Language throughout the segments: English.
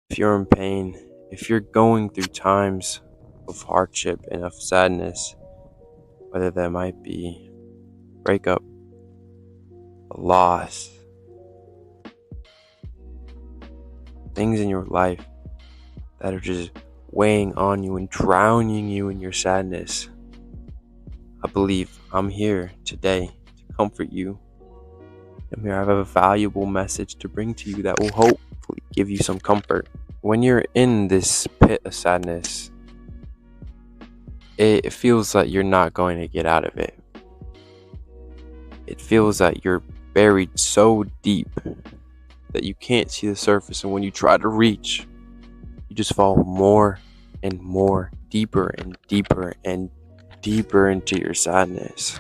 If you're in pain, if you're going through times of hardship and of sadness, whether that might be breakup, a loss, things in your life that are just weighing on you and drowning you in your sadness, I believe I'm here today to comfort you. I'm here. I have a valuable message to bring to you that will hopefully give you some comfort. When you're in this pit of sadness, it feels like you're not going to get out of it. It feels that you're buried so deep that you can't see the surface, and when you try to reach, you just fall more and more, deeper and deeper and deeper into your sadness.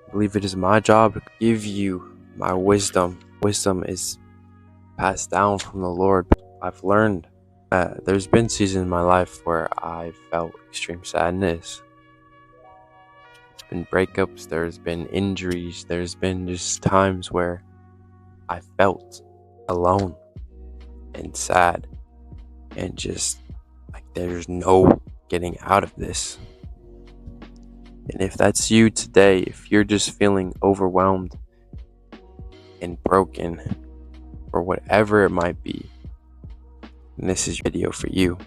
I believe it is my job to give you my wisdom. Wisdom is passed down from the Lord. I've learned there's been seasons in my life where I felt extreme sadness. There's been breakups, there's been injuries, there's been just times where I felt alone and sad and just like there's no getting out of this. And if that's you today, if you're just feeling overwhelmed and broken or whatever it might be, then this is your video for you.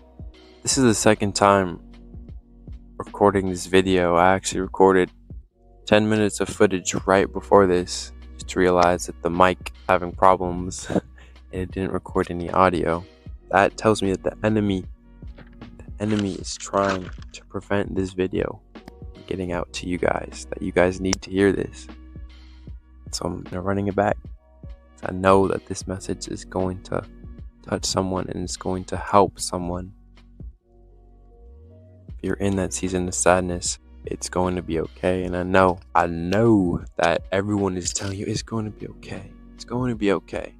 This is the second time recording this video. I actually recorded 10 minutes of footage right before this just to realize that the mic having problems and it didn't record any audio. That tells me that the enemy is trying to prevent this video from getting out to you guys, that you guys need to hear this. So I'm running it back. I know that this message is going to touch someone and it's going to help someone. If you're in that season of sadness, it's going to be okay. And I know that everyone is telling you it's going to be okay. It's going to be okay.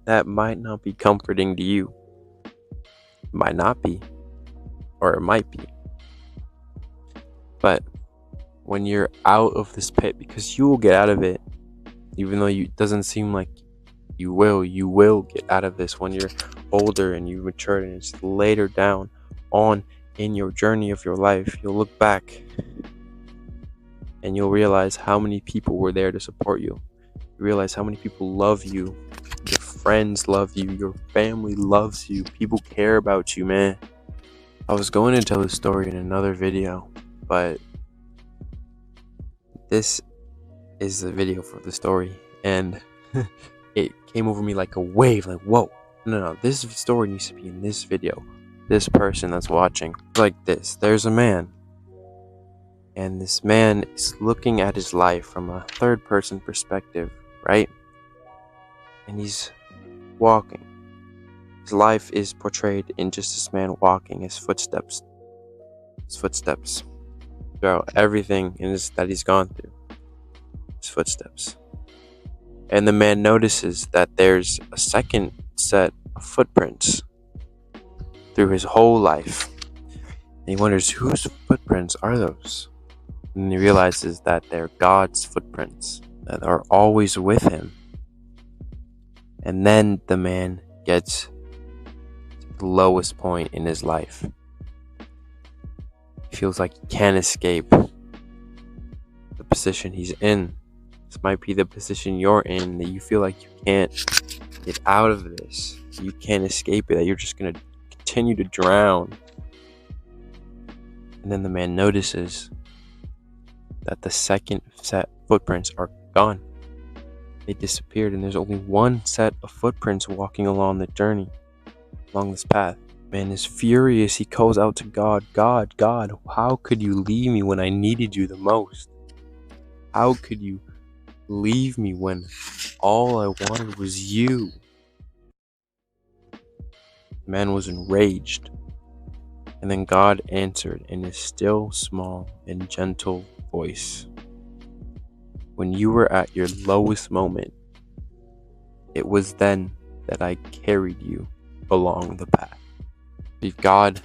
That might not be comforting to you. It might not be, or it might be. But when you're out of this pit, because you will get out of it, even though it doesn't seem like you will get out of this when you're older and you've matured and it's later down on in your journey of your life. You'll look back and you'll realize how many people were there to support you. You realize how many people love you. Your friends love you. Your family loves you. People care about you, man. I was going to tell this story in another video, but this is the video for the story, and it came over me like a wave, like, whoa, no, this story needs to be in this video. This person that's watching, like this, there's a man, and this man is looking at his life from a third person perspective, right? And he's walking. His life is portrayed in just this man walking, his footsteps throughout everything that he's gone through. His footsteps. And the man notices that there's a second set of footprints through his whole life. And he wonders, whose footprints are those? And he realizes that they're God's footprints that are always with him. And then the man gets to the lowest point in his life. He feels like he can't escape the position he's in. This might be the position you're in, that you feel like you can't get out of this. You can't escape it, that you're just going to continue to drown. And then the man notices that the second set footprints are gone. They disappeared, and there's only one set of footprints walking along the journey, along this path. Man is furious. He calls out to God, God, how could you leave me when I needed you the most? How could you leave me when all I wanted was you? The man was enraged. And then God answered in a still, small, and gentle voice. When you were at your lowest moment, it was then that I carried you along the path. If God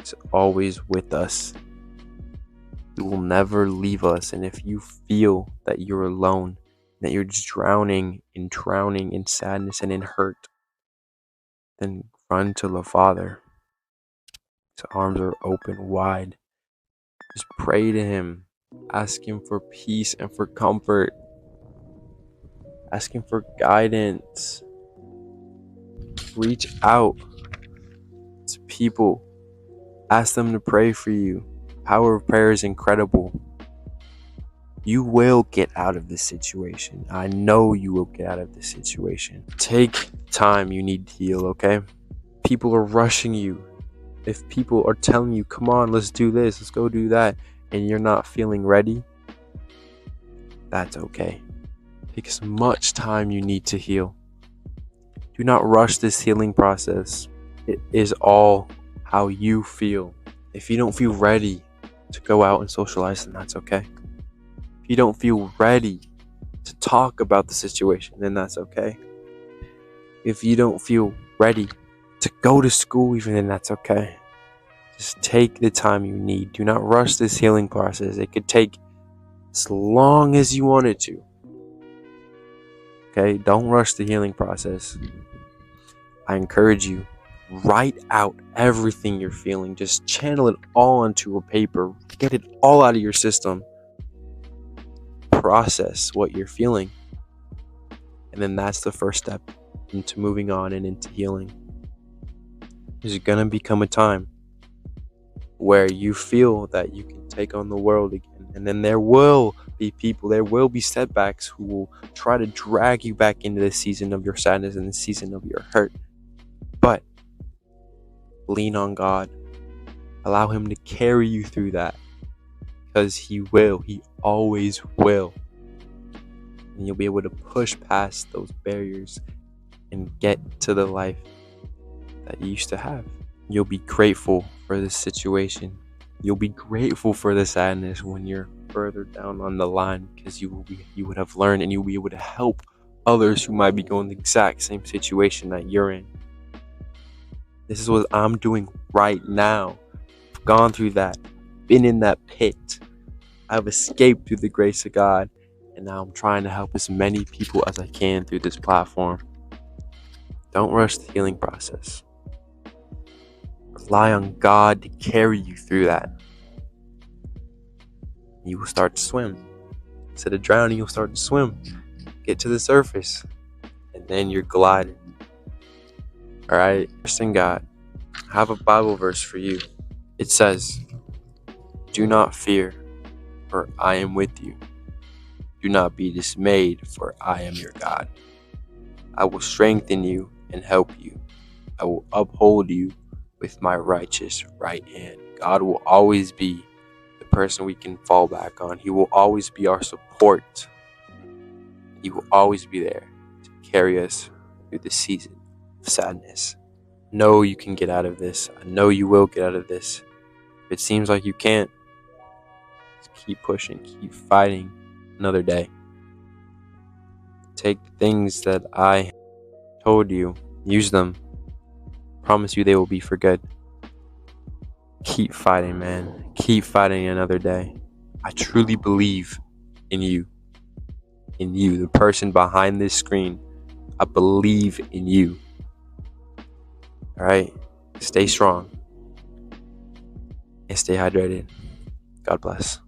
is always with us, He will never leave us. And if you feel that you're alone, that you're just drowning in sadness and in hurt, then run to the Father. His arms are open wide. Just pray to Him. Ask Him for peace and for comfort. Ask Him for guidance. Reach out to people. Ask them to pray for you. Power of prayer is incredible. You will get out of this situation. I know you will get out of this situation. Take time you need to heal, okay? People are rushing you. If people are telling you, come on, let's do this, let's go do that, and you're not feeling ready, that's okay. Take as much time you need to heal. Do not rush this healing process. It is all how you feel. If you don't feel ready to go out and socialize, then that's okay. If you don't feel ready to talk about the situation, then that's okay. If you don't feel ready to go to school, even, then that's okay. Just take the time you need. Do not rush this healing process. It could take as long as you want it to. Okay? Don't rush the healing process. I encourage you, write out everything you're feeling. Just channel it all onto a paper. Get it all out of your system. Process what you're feeling. And then that's the first step into moving on and into healing. There's going to become a time where you feel that you can take on the world again. And then there will be people, there will be setbacks who will try to drag you back into the season of your sadness and the season of your hurt. But lean on God. Allow Him to carry you through that. Because He will. He always will. And you'll be able to push past those barriers and get to the life that you used to have. You'll be grateful for this situation. You'll be grateful for the sadness when you're further down on the line, because you would have learned, and you'll be able to help others who might be going the exact same situation that you're in. This is what I'm doing right now. I've gone through that, been in that pit. I've escaped through the grace of God, and now I'm trying to help as many people as I can through this platform. Don't rush the healing process. Rely on God to carry you through that. You will start to swim. Instead of drowning, you'll start to swim. Get to the surface. And then you're gliding. Alright? Trust in God. I have a Bible verse for you. It says, "Do not fear, for I am with you. Do not be dismayed, for I am your God. I will strengthen you and help you. I will uphold you with my righteous right hand." God will always be the person we can fall back on. He will always be our support. He will always be there to carry us through the season of sadness. Know you can get out of this. I know you will get out of this. If it seems like you can't, just keep pushing, keep fighting another day. Take the things that I told you, use them. Promise you they will be for good. Keep fighting, man. Keep fighting another day. I truly believe in you. In you, the person behind this screen. I believe in you. Alright? Stay strong. And stay hydrated. God bless.